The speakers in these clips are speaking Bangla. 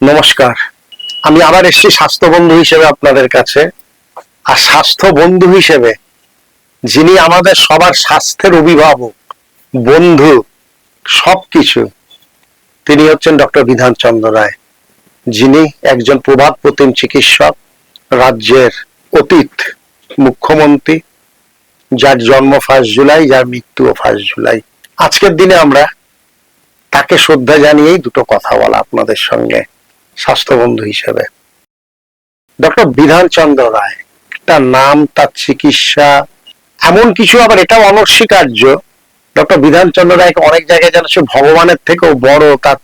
নমস্কার। আমি আবার এসেছি স্বাস্থ্য বন্ধু হিসেবে আপনাদের কাছে। আর স্বাস্থ্য বন্ধু হিসেবে যিনি আমাদের সবার স্বাস্থ্যের অভিভাবক, বন্ধু, সবকিছু, তিনি হচ্ছেন ডক্টর বিধান চন্দ্র রায়, যিনি একজন প্রবাদ প্রতিম চিকিৎসক, রাজ্যের অতীত মুখ্যমন্ত্রী, যার জন্ম 1 জুলাই, যার মৃত্যুও 1 জুলাই। আজকের দিনে আমরা তাকে শ্রদ্ধা জানিয়েই দুটো কথা বলা আপনাদের সঙ্গে স্বাস্থ্য বন্ধু হিসেবে। ডক্টর বিধান চন্দ্র রায়, তার নাম, তার চিকিৎসা, এমন কিছু আবার এটাও অনস্বীকার্য, ডক্টর বিধান চন্দ্র রায়কে অনেক জায়গায় যেন সে ভগবানের থেকেও বড়, তার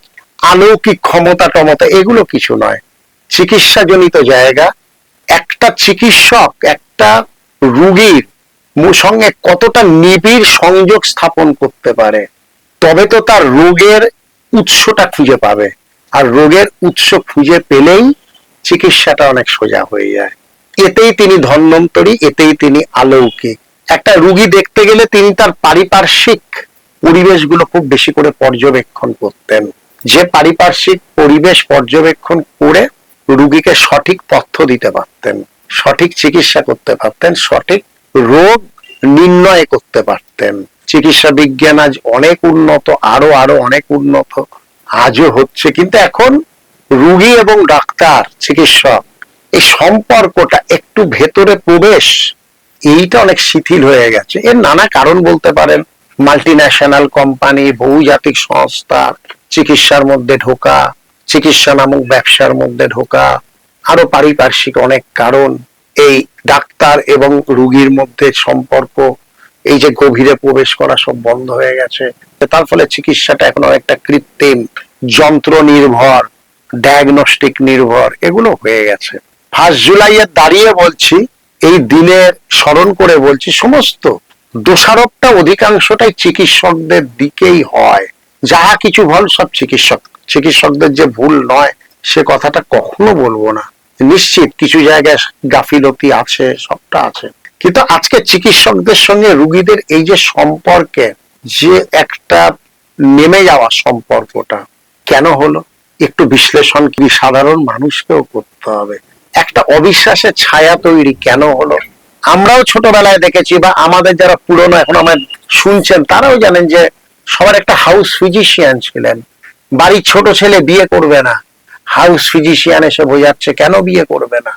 অলৌকিক ক্ষমতা টমতা এগুলো কিছু নয়। চিকিৎসা জনিত জায়গা, একটা চিকিৎসক একটা রুগীর সঙ্গে কতটা নিবিড় সংযোগ স্থাপন করতে পারে, তবে তো তার রোগের উৎসটা খুঁজে পাবে। আর রোগের উৎস খুঁজে পেলেই চিকিৎসাটা অনেক সোজা হয়ে যায়। এতেই তিনি ধন্বন্তরী, এতেই তিনি অলৌকিক। একটা রুগী দেখতে গেলে তিনি তার পারিপার্শ্বিক পরিবেশগুলো খুব বেশি করে পর্যবেক্ষণ করতেন। যে পারিপার্শ্বিক পরিবেশ পর্যবেক্ষণ করে রুগীকে সঠিক তথ্য দিতে পারতেন, সঠিক চিকিৎসা করতে পারতেন, সঠিক রোগ নির্ণয় করতে পারতেন। চিকিৎসা বিজ্ঞান আজ অনেক উন্নত, আরো আরো অনেক উন্নত আজও হচ্ছে, কিন্তু এখন রুগী এবং ডাক্তার, চিকিৎসক, এই সম্পর্কটা একটু ভেতরে প্রবেশ, এইটা অনেক শিথিল হয়ে গেছে। এর নানা কারণ বলতে পারেন। মাল্টিন্যাশনাল কোম্পানি, বহুজাতিক সংস্থা, চিকিৎসার মধ্যে ঢোকা, চিকিৎসা নামক ব্যবসার মধ্যে ঢোকা, আরো পারিপার্শ্বিক অনেক কারণ। এই ডাক্তার এবং রুগীর মধ্যে সম্পর্ক, এই যে গভীরে প্রবেশ করা, সব বন্ধ হয়ে গেছে। তার ফলে চিকিৎসাটা এখন অনেকটা কৃত্রিম, যন্ত্র নির্ভর, ডায়াগনস্টিক নির্ভর, এগুলো হয়ে গেছে। 1 জুলাইয়ের দাঁড়িয়ে বলছি, এই দিনের স্মরণ করে বলছি, সমস্ত দোষারোপটা অধিকাংশটাই চিকিৎসকদের দিকেই হয়। যাহা কিছু ভুল সব চিকিৎসকদের যে ভুল নয় সে কথাটা কখনো বলবো না। নিশ্চিত কিছু জায়গায় গাফিলতি আছে, সবটা আছে, কিন্তু আজকে চিকিৎসকদের সঙ্গে রুগীদের এই যে সম্পর্কে যে একটা নেমে যাওয়া সম্পর্কটা কেন হলো, একটু বিশ্লেষণ কি সাধারণ মানুষকেও করতে হবে। একটা অবিশ্বাসের ছায়া তৈরি কেন হলো, আমরাও ছোটবেলায় দেখেছি, বা আমাদের যারা পুরনো এখন আমার শুনছেন তারাও জানেন যে সবার একটা হাউস ফিজিশিয়ান ছিলেন। বাড়ির ছোট ছেলে বিয়ে করবে না, হাউস ফিজিশিয়ান এসে বোঝাচ্ছে কেন বিয়ে করবে না।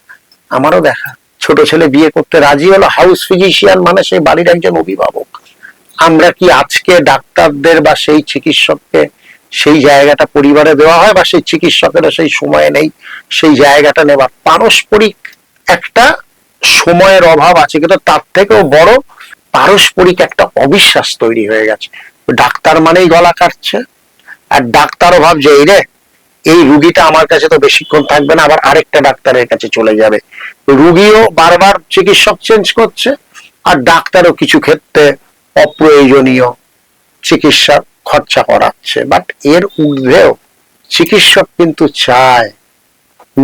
আমারও দেখা, ছোট ছেলে বিয়ে করতে রাজি হলো, হাউস ফিজিশিয়ান মানে সেই বাড়ির একজন অভিভাবক। আমরা কি আজকে ডাক্তারদের বা সেই চিকিৎসককে সেই জায়গাটা পরিবারে দেওয়া হয়, বা সেই চিকিৎসকেরা সেই সময় নেই সেই জায়গাটা নেবার? পারস্পরিক একটা সময়ের অভাব আছে, কিন্তু তার থেকেও বড় পারস্পরিক একটা অবিশ্বাস তৈরি হয়ে গেছে। ডাক্তার মানেই গলা কাটছে, আর ডাক্তারও ভাবছে এই রে, এই রুগীটা আমার কাছে তো বেশিক্ষণ থাকবে না, আবার আরেকটা ডাক্তারের কাছে চলে যাবে। রুগীও বারবার চিকিৎসক চেঞ্জ করছে, আর ডাক্তারও কিছু ক্ষেত্রে অপ্রয়োজনীয় চিকিৎসা খরচা করাচ্ছে। বাট এর ঊর্ধ্বেও চিকিৎসক কিন্তু চায়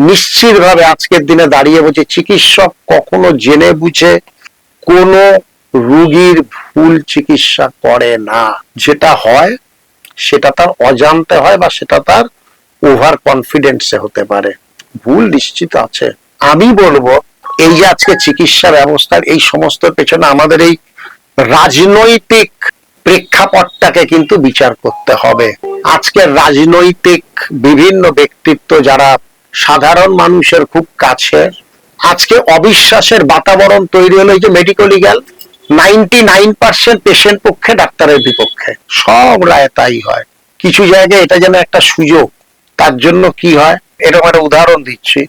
নিশ্চিত ভাবে, আজকের দিনে দাঁড়িয়ে বলছে, চিকিৎসক কখনো জেনে বুঝে কোনো রুগীর ভুল চিকিৎসা করে না। যেটা হয় সেটা তার অজান্তে হয়, বা সেটা তার ওভার কনফিডেন্সে হতে পারে। ভুল নিশ্চিত আছে। আমি বলবো, এই যে আজকে চিকিৎসা ব্যবস্থার এই সমস্ত পেছনে আমাদের এই রাজনৈতিক প্রেক্ষাপটটাকে কিন্তু বিচার করতে হবে। আজকের রাজনৈতিক বিভিন্ন ব্যক্তিত্ব যারা সাধারণ মানুষের খুব কাছে, আজকে অবিশ্বাসের বাতাবরণ তৈরি হলো। এই যে মেডিকো লিগ্যাল, 99% পেশেন্ট পক্ষে, ডাক্তারের বিপক্ষে, সব রায় তাই হয়। কিছু জায়গায় এটা যেন একটা সুযোগ। তার জন্য কি হয়, এরকম একটা উদাহরণ দিচ্ছি।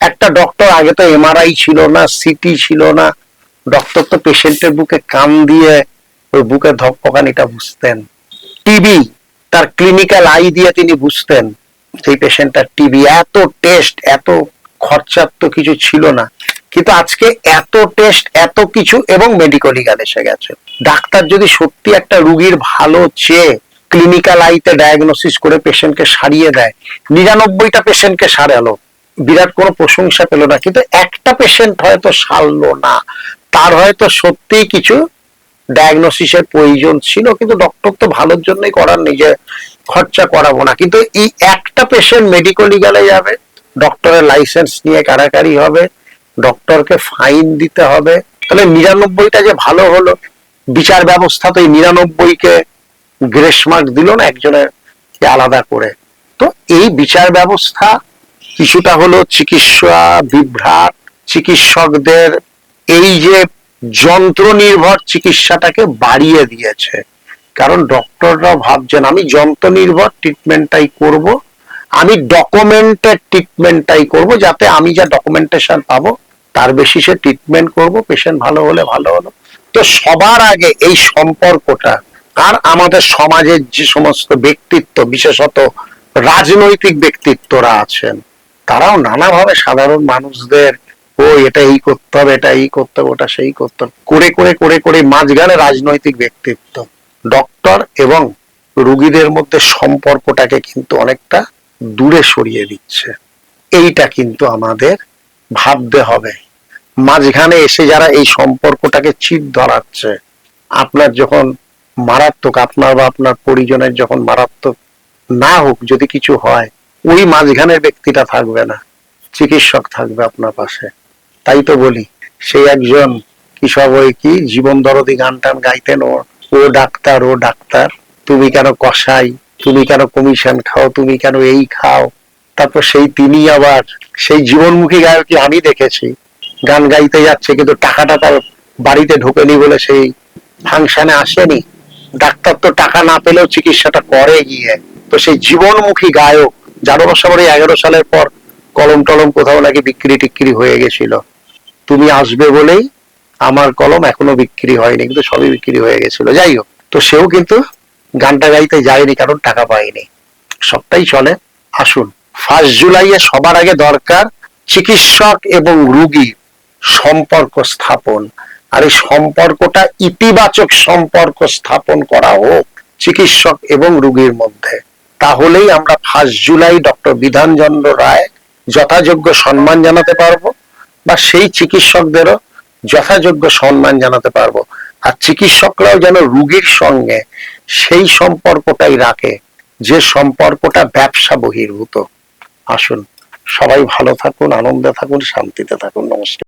একটা ডক্টর, আগে তো এমআরআই ছিল না, সিটি ছিল না, ডক্টর তো পেশেন্টের বুকে কান দিয়ে ওই বুকের ধকপকানিটা বুঝতেন। টিবি, তার ক্লিনিক্যাল আই দিয়ে তিনি বুঝতেন সেই পেশেন্টটার টিবি। এত টেস্ট, এত খরচার তো কিছু ছিল না, কিন্তু আজকে এত টেস্ট, এত কিছু, এবং মেডিকো লিগ্যাল এসে গেছে। ডাক্তার যদি সত্যি একটা রুগীর ভালো চেয়ে ক্লিনিক্যাল আইতে ডায়াগনোসিস করে পেশেন্টকে সারিয়ে দেয়, 99টা পেশেন্টকে সারালো, বিরাট কোনো প্রশংসা পেল না, কিন্তু একটা পেশেন্ট হয়তো সারলো না, তার হয়তো সত্যিই কিছু ডায়াগনোসিসের প্রয়োজন ছিল, কিন্তু ডক্টর তো ভালোর জন্যই করার, নিজে খরচা করাবো না, কিন্তু এই একটা পেশেন্ট মেডিকেল লিগালে যাবে, ডক্টরের লাইসেন্স নিয়ে কারাকারি হবে, ডক্টরকে ফাইন দিতে হবে, তাহলে 99টা যে ভালো হলো, বিচার ব্যবস্থা তো এই 99কে গ্রেস মার্ক দিল না একজনের আলাদা করে। তো এই বিচার ব্যবস্থা কিছুটা হলো চিকিৎসা বিভ্রাট, চিকিৎসকদের এই যে যন্ত্র নির্ভর চিকিৎসাটাকে বাড়িয়ে দিয়েছে। কারণ ডক্টররাও ভাবছেন আমি যন্ত্র নির্ভর ট্রিটমেন্টটাই করব, আমি ডকুমেন্টেড ট্রিটমেন্টটাই করব, যাতে আমি যা ডকুমেন্টেশন পাবো তার বেশি সে ট্রিটমেন্ট করব, পেশেন্ট ভালো হলে ভালো হলো। তো সবার আগে এই সম্পর্কটা, আর আমাদের সমাজের যে সমস্ত ব্যক্তিত্ব, বিশেষত রাজনৈতিক ব্যক্তিত্বরা আছেন, তারাও নানাভাবে সাধারণ মানুষদের ও এটা এই করতে হবে, এটা এই করতে হবে, ওটা সেই করতে হবে করে করে করে করে মাঝখানে রাজনৈতিক ব্যক্তিত্ব ডক্টর এবং রোগীদের মধ্যে সম্পর্কটাকে কিন্তু অনেকটা দূরে সরিয়ে দিচ্ছে। এইটা কিন্তু আমাদের ভাবতে হবে। মাঝখানে এসে যারা এই সম্পর্কটাকে চিপ ধরাচ্ছে, আপনার যখন মারাত্মক, আপনার বা আপনার পরিজনের যখন মারাত্মক না হোক, যদি কিছু হয়, ওই মাঝখানের ব্যক্তিটা থাকবে না, চিকিৎসক থাকবে আপনার পাশে। তাই তো বলি, সেই একজন কৃষক ওই কি জীবন দরদি গান টান গাইতেন, ও ডাক্তার, ও ডাক্তার, তুমি কেন কষাই, তুমি কেন কমিশন খাও, তুমি কেন এই খাও। তারপর সেই তিনি আবার সেই জীবনমুখী গায়কই আমি দেখেছি, গান গাইতে যাচ্ছে কিন্তু টাকাটা তার বাড়িতে ঢোকেনি বলে সেই ফাংশনে আসেনি। ডাক্তার তো টাকা না পেলেও চিকিৎসাটা করে গিয়ে। তো সেই জীবনমুখী গায়ক, যার অবশ্য 11 সালের পর কলম টলম কোথাও নাকি বিক্রি টিক্রি হয়ে গেছিল, তুমি আসবে বলেই আমার কলম এখনো বিক্রি হয়নি, কিন্তু সবই বিক্রি হয়ে গেছিল। যাই হোক, তো সেও কিন্তু গানটা গাইতে যায়নি, কারণ টাকা পায়নি। সবটাই চলে। আসুন, 1 জুলাইয়ে সবার আগে দরকার চিকিৎসক এবং রোগী সম্পর্ক স্থাপন, আর এই সম্পর্কটা ইতিবাচক সম্পর্ক স্থাপন করা হোক চিকিৎসক এবং রোগীর মধ্যে। তাহলেই আমরা 1 জুলাই ডক্টর বিধানচন্দ্র রায় যথাযোগ্য সম্মান জানাতে পারবো, বা সেই চিকিৎসকদেরও যথাযোগ্য সম্মান জানাতে পারবো। আর চিকিৎসকরাও যেন রোগীর সঙ্গে সেই সম্পর্কটাই রাখে যে সম্পর্কটা ব্যবসা বহির্ভূত। আসুন, সবাই ভালো থাকুন, আনন্দে থাকুন, শান্তিতে থাকুন। নমস্কার।